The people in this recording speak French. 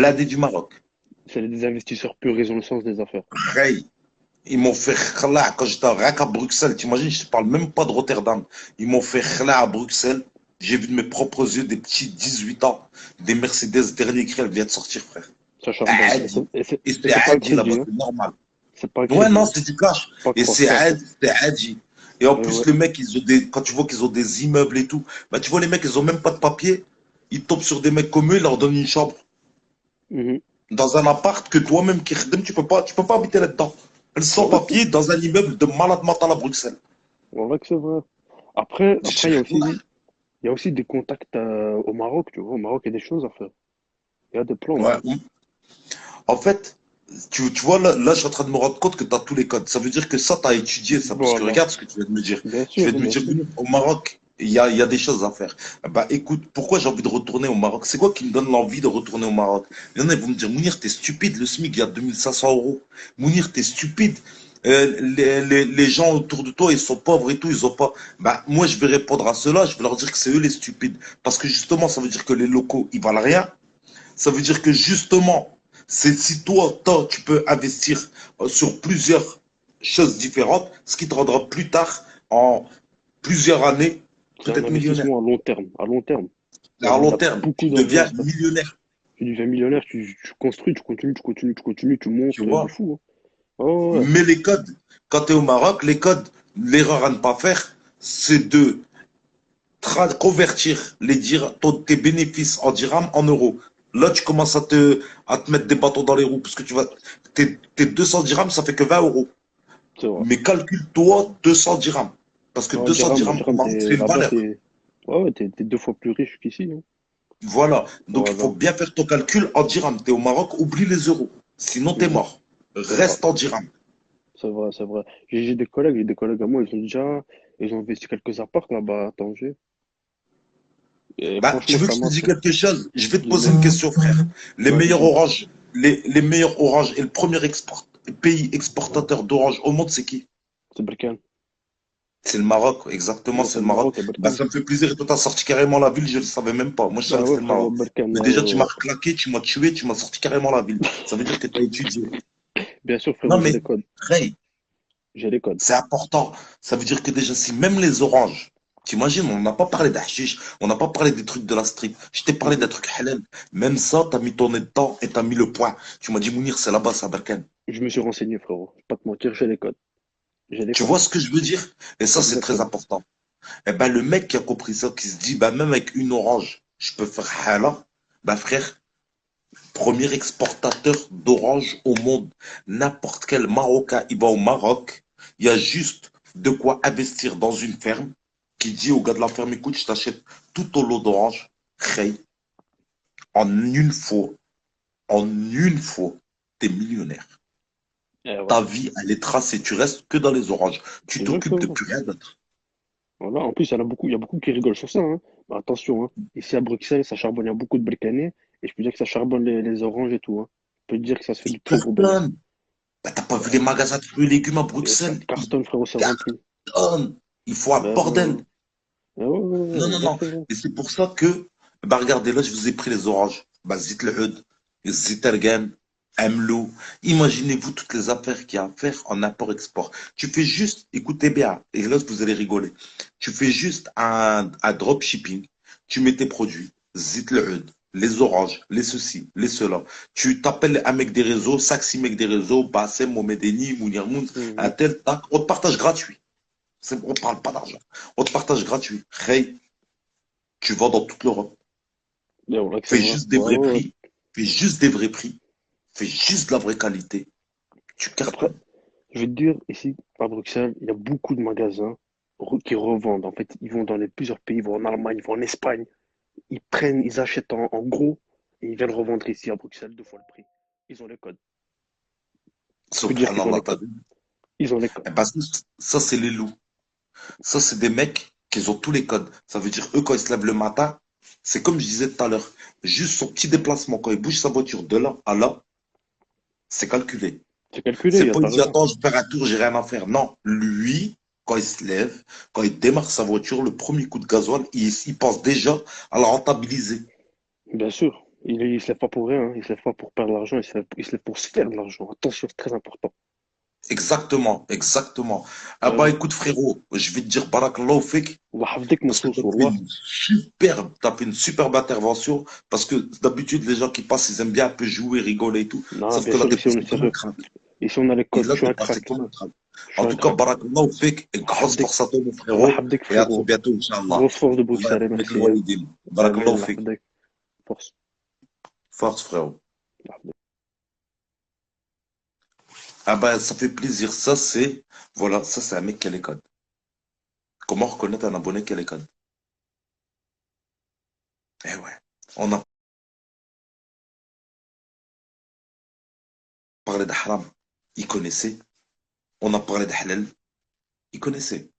blindé du Maroc. C'est des investisseurs purs, ils ont le sens des affaires. Hey, ils m'ont fait khla quand j'étais rien qu'à Bruxelles. T'imagines, je te parle même pas de Rotterdam. Ils m'ont fait khla à Bruxelles. J'ai vu de mes propres yeux des petits 18 ans, des Mercedes dernier cri, elles viennent de sortir, frère. Ça charbonne. Adi. Et Et c'est c'est pas le Adi là-bas, crédit, hein. c'est normal. C'est pas le Ouais, crédit, non, hein. c'est du cash. Pas Et c'est croissance, hein. Adi, c'est Adi. Et en Ouais, plus, ouais. les mecs, quand tu vois qu'ils ont des immeubles et tout, bah, tu vois, les mecs, ils ont même pas de papier. Ils tombent sur des mecs comme eux, ils leur donnent une chambre Mhm. dans un appart que toi-même, Kirkhdem, tu peux pas habiter là-dedans. Sans Ouais, papier, dans un immeuble de malade mental à Bruxelles. on voit que c'est vrai. Après, Je- il y a aussi des contacts au Maroc, tu vois. Au Maroc, il y a des choses à faire. Il y a des plans au Ouais. Maroc. En fait, tu vois, là, je suis en train de me rendre compte que tu as tous les codes. Ça veut dire que ça, tu as étudié ça. Parce que Voilà. regarde ce que tu viens de me dire. Bien Tu sûr, viens de me bien dire, sûr. oui, au Maroc, il y a des choses à faire. Bah écoute, pourquoi j'ai envie de retourner au Maroc? C'est quoi qui me donne l'envie de retourner au Maroc? Il y en a, ils vont me dire, Mounir, t'es stupide, le SMIC, il y a 2500 euros. Mounir, t'es stupide. Les gens autour de toi, ils sont pauvres et tout, ils ont pas. Bah, moi, je vais répondre à cela, je vais leur dire que c'est eux les stupides. Parce que justement, ça veut dire que les locaux, ils valent rien. Ça veut dire que justement, c'est si toi, tu peux investir sur plusieurs choses différentes, ce qui te rendra plus tard, en plusieurs années, C'est un peut-être millionnaire. investissement à long terme. À long terme. Et à Il y long a terme, beaucoup tu deviens d'investisseurs. millionnaire. Tu deviens millionnaire, tu construis, tu Tu montes de vois. fou, hein. Oh, ouais. Mais les codes, quand tu es au Maroc, les codes, l'erreur à ne pas faire, c'est de convertir tes bénéfices en dirhams en euros. Là, tu commences à te mettre des bâtons dans les roues, parce que tes 200 dirhams, ça fait que 20 euros. C'est vrai. Mais calcule-toi 200 dirhams. Parce que Ouais, 200 dirhams au Maroc, c'est une là-bas, valeur. ouais, ouais, t'es deux fois plus riche qu'ici, hein. Voilà. Donc, il faut Voilà. bien faire ton calcul en dirhams. Tu es au Maroc, oublie les euros. Sinon, tu es Exa- mort. Voilà. Reste en dirhams. C'est vrai, c'est vrai. J'ai des collègues à moi, ils ont investi quelques apparts là-bas à Tanger. Et Bah, tu franchement, veux que ça je te dise marche, hein. quelque chose? Je vais te Les poser mecs, une question, frère. Les vas-y, meilleurs dis-moi. oranges, les meilleurs oranges et le premier pays exportateur d'orange au monde, c'est qui? C'est Berkane. C'est le Maroc, exactement, Ouais, c'est c'est le le Maroc. Maroc et Bah, Berkane. ça me fait plaisir et toi, t'as sorti carrément la ville, je ne le savais même pas. Moi, je savais Bah que ouais, c'était le frérot, Maroc. Berkane, Mais ouais, déjà, ouais, tu m'as ouais. claqué, tu m'as tué, tu m'as sorti carrément la ville. Ça veut dire que tu as étudié. Bien sûr, Non, frérot, j'ai mais, les codes. Ray, J'ai les codes. c'est important. Ça veut dire que déjà, si même les oranges, t'imagines, on n'a pas parlé d'hashish, on n'a pas parlé des trucs de la street. Je t'ai parlé Mhm. d'un truc halal. Même ça, t'as mis ton nez dedans et t'as mis le point. Tu m'as dit, Mounir, c'est là-bas, c'est à Berkane. Je me suis renseigné, frérot. Je vais pas te mentir, j'ai les codes. J'ai les Tu codes. vois ce que je veux dire? Et ça, c'est très Exactement. important. Eh ben, le mec qui a compris ça, qui se dit, bah, même avec une orange, je peux faire halal. Bah, frère, premier exportateur d'orange au monde. N'importe quel Marocain, il va au Maroc, il y a juste de quoi investir dans une ferme qui dit au gars de la ferme, écoute, je t'achète tout au lot d'orange, Khey, en une fois, en une fois, t'es millionnaire. Eh ouais. Ta vie, elle est tracée, tu restes que dans les oranges. Tu t'occupes de Exactement. plus rien d'autre. Voilà. En plus, il y a beaucoup qui rigolent sur ça, hein. Mais attention, hein. Ici à Bruxelles, ça charbonne, il y a beaucoup de Berkanais. Et je peux dire que ça charbonne les oranges et tout, hein. Je peux te dire que ça se fait Ils du très gros bénéfice. cartonnent. Bah, t'as pas vu les Ouais. magasins de fruits et légumes à Et ça Bruxelles? Ils cartonne, frérot, c'est rempli. cartonnent. Il faut un Ben bordel. voilà. Ah ouais, ouais, ouais, Non, on non, voit que non. c'est vrai. Et c'est pour ça que, bah regardez, là, je vous ai pris les oranges. Bah, Zit Lhud, Zitergen, Amlou. Imaginez-vous toutes les affaires qu'il y a à faire en import-export. Tu fais juste, écoutez bien, et là, vous allez rigoler. Tu fais juste un dropshipping. Tu mets tes produits, Zit Lhud, les oranges, les ceci, les cela. Tu t'appelles un mec des réseaux, Saxi mec des réseaux, Bassem, Momedeni, Mounir Mounz, un Mhm. tel, tac, on te partage gratuit. On ne parle pas d'argent. On te partage gratuit. Hey, tu vends dans toute l'Europe. Et on voit que c'est Fais vrai. juste des Ouais, vrais ouais, ouais. prix. Fais juste des vrais prix. Fais juste de la vraie qualité. Tu Après, cartonnes. je vais te dire, ici, à Bruxelles, il y a beaucoup de magasins qui revendent. En fait, ils vont dans plusieurs pays, ils vont en Allemagne, ils vont en Espagne. Ils achètent en gros et ils viennent revendre ici à Bruxelles deux fois le prix. Ils ont les codes. Je peux dire qu'ils ont Subhanallah, les t'as codes. vu? Ils ont les codes. Eh ben, ça, c'est les loups. Ça, c'est des mecs qui ont tous les codes. Ça veut dire, eux, quand ils se lèvent le matin, c'est comme je disais tout à l'heure. Juste son petit déplacement, quand il bouge sa voiture de là à là, c'est calculé. C'est calculé, C'est pas, il t'as dit, raison. attends, je vais faire un tour, j'ai rien à faire. Non, lui, quand il se lève, quand il démarre sa voiture, le premier coup de gasoil, il pense déjà à la rentabiliser. Bien sûr. Il se lève pas pour rien, hein. Il se lève pas pour perdre de l'argent, il se lève pour se faire de l'argent. Attention, c'est très important. Exactement, exactement. Ah Ouais, bah ouais. écoute frérot, je vais te dire barakallahu fik, Allah hafdik, parce que Moussous, tu as fait Wallah. une superbe, t'as fait une superbe intervention, parce que d'habitude les gens qui passent, ils aiment bien un peu jouer, rigoler et tout, Non, sauf bien que là sûr, t'es ici, on passé est comme un sérieux. crack. Ici, on a les Et codes. là Je suis t'es un passé crack. comme un crack. Je suis En un tout cas, crack. barakallahu fik, et Allah grosse hafdik. force à toi mon Allah frérot, hafdik, et à très frérot. bientôt, Inch'Allah. Grosse force de Allah Bruxelles, et avec le merci, hein. walidin. Amen, Barakallahu Allah fik. hafdik. Force. Force frérot. Allah hafdik. Ah bah ça fait plaisir, ça c'est, voilà, ça c'est un mec qui a les codes. Comment reconnaître un abonné qui a les codes? Eh ouais, on a parlé de haram, il connaissait. On a parlé de halal, il connaissait.